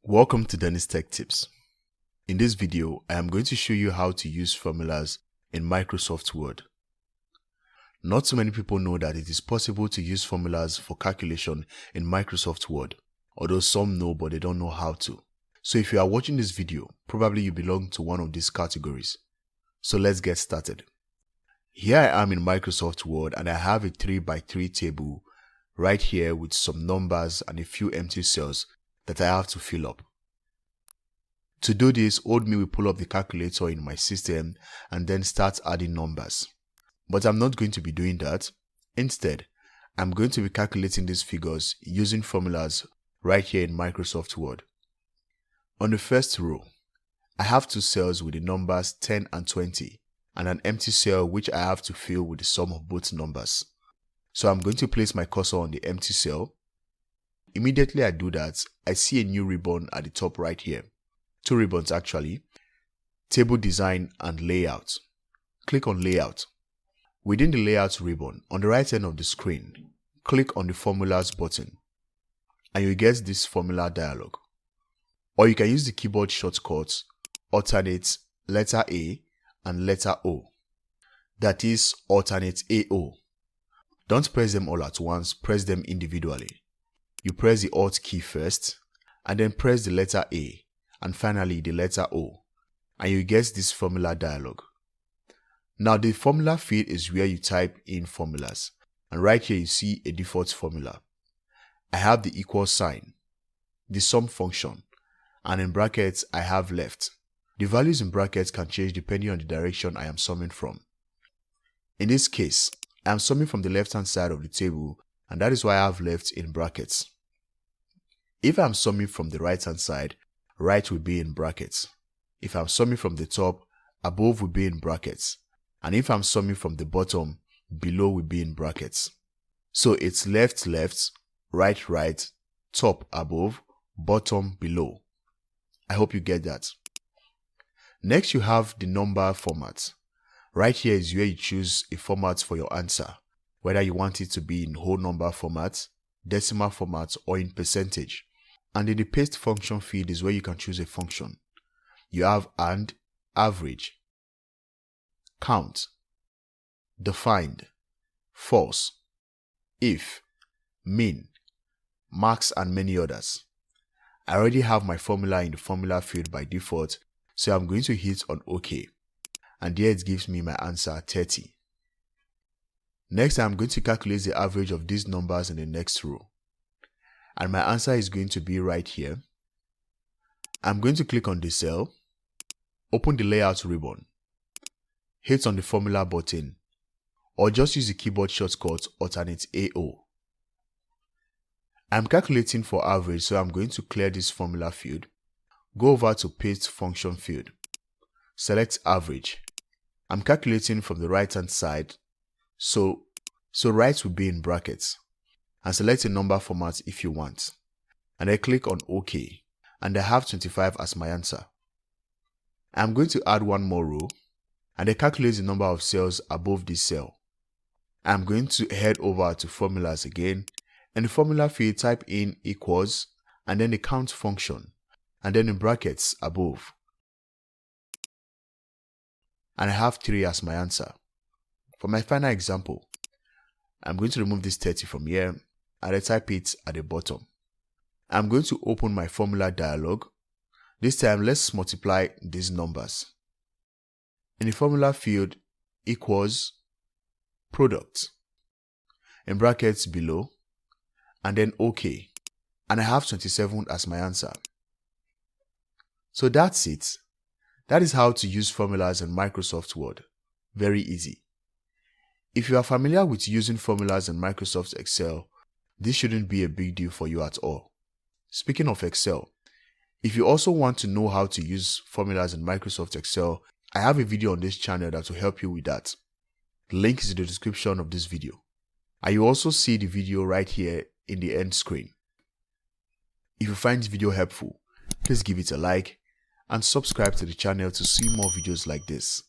Welcome to DennisTechTips. In this video, I am going to show you how to use formulas in Microsoft Word. Not so many people know that it is possible to use formulas for calculation in Microsoft Word, although some know but they don't know how to. So if you are watching this video, probably you belong to one of these categories. So let's get started. Here I am in Microsoft Word and I have a 3x3 table right here with some numbers and a few empty cells that I have to fill up. To do this, OldMe will pull up the calculator in my system and then start adding numbers. But I'm not going to be doing that. Instead, I'm going to be calculating these figures using formulas right here in Microsoft Word. On the first row, I have two cells with the numbers 10 and 20 and an empty cell which I have to fill with the sum of both numbers. So I'm going to place my cursor on the empty cell. Immediately I do that, I see a new ribbon at the top right here. Two ribbons actually. Table Design and Layout. Click on Layout. Within the Layout ribbon, on the right hand of the screen, click on the Formulas button and you get this formula dialog. Or you can use the keyboard shortcuts, alternate letter A and letter O. That is, alternate AO. Don't press them all at once, press them individually. You press the Alt key first, and then press the letter A, and finally the letter O, and you get this formula dialog. Now the formula field is where you type in formulas, and right here you see a default formula. I have the equal sign, the sum function, and in brackets I have left. The values in brackets can change depending on the direction I am summing from. In this case, I am summing from the left hand side of the table, and that is why I have left in brackets. If I am summing from the right hand side, right will be in brackets. If I am summing from the top, above will be in brackets. And if I am summing from the bottom, below will be in brackets. So it's left, left, right, right, top, above, bottom, below. I hope you get that. Next you have the number format. Right here is where you choose a format for your answer, whether you want it to be in whole number format, decimal format, or in percentage. And in the paste function field is where you can choose a function. You have and, average, count, defined, false, if, min, max, and many others. I already have my formula in the formula field by default, so I'm going to hit on OK. And there it gives me my answer 30. Next, I'm going to calculate the average of these numbers in the next row. And my answer is going to be right here. I'm going to click on the cell, open the layout ribbon, hit on the formula button, or just use the keyboard shortcut alternate AO. I'm calculating for average, so I'm going to clear this formula field, go over to paste function field, select average. I'm calculating from the right hand side, so right will be in brackets. And select a number format if you want. And I click on OK, and I have 25 as my answer. I'm going to add one more row, and I calculate the number of cells above this cell. I'm going to head over to formulas again, and the formula field type in equals, and then the count function, and then in brackets above. And I have 3 as my answer. For my final example, I'm going to remove this 30 from here, and I type it at the bottom. I'm going to open my formula dialog. This time let's multiply these numbers. In the formula field, equals, product, in brackets below, and then OK. And I have 27 as my answer. So that's it. That is how to use formulas in Microsoft Word. Very easy. If you are familiar with using formulas in Microsoft Excel, this shouldn't be a big deal for you at all. Speaking of Excel, if you also want to know how to use formulas in Microsoft Excel, I have a video on this channel that will help you with that. The link is in the description of this video. And you also see the video right here in the end screen. If you find this video helpful, please give it a like and subscribe to the channel to see more videos like this.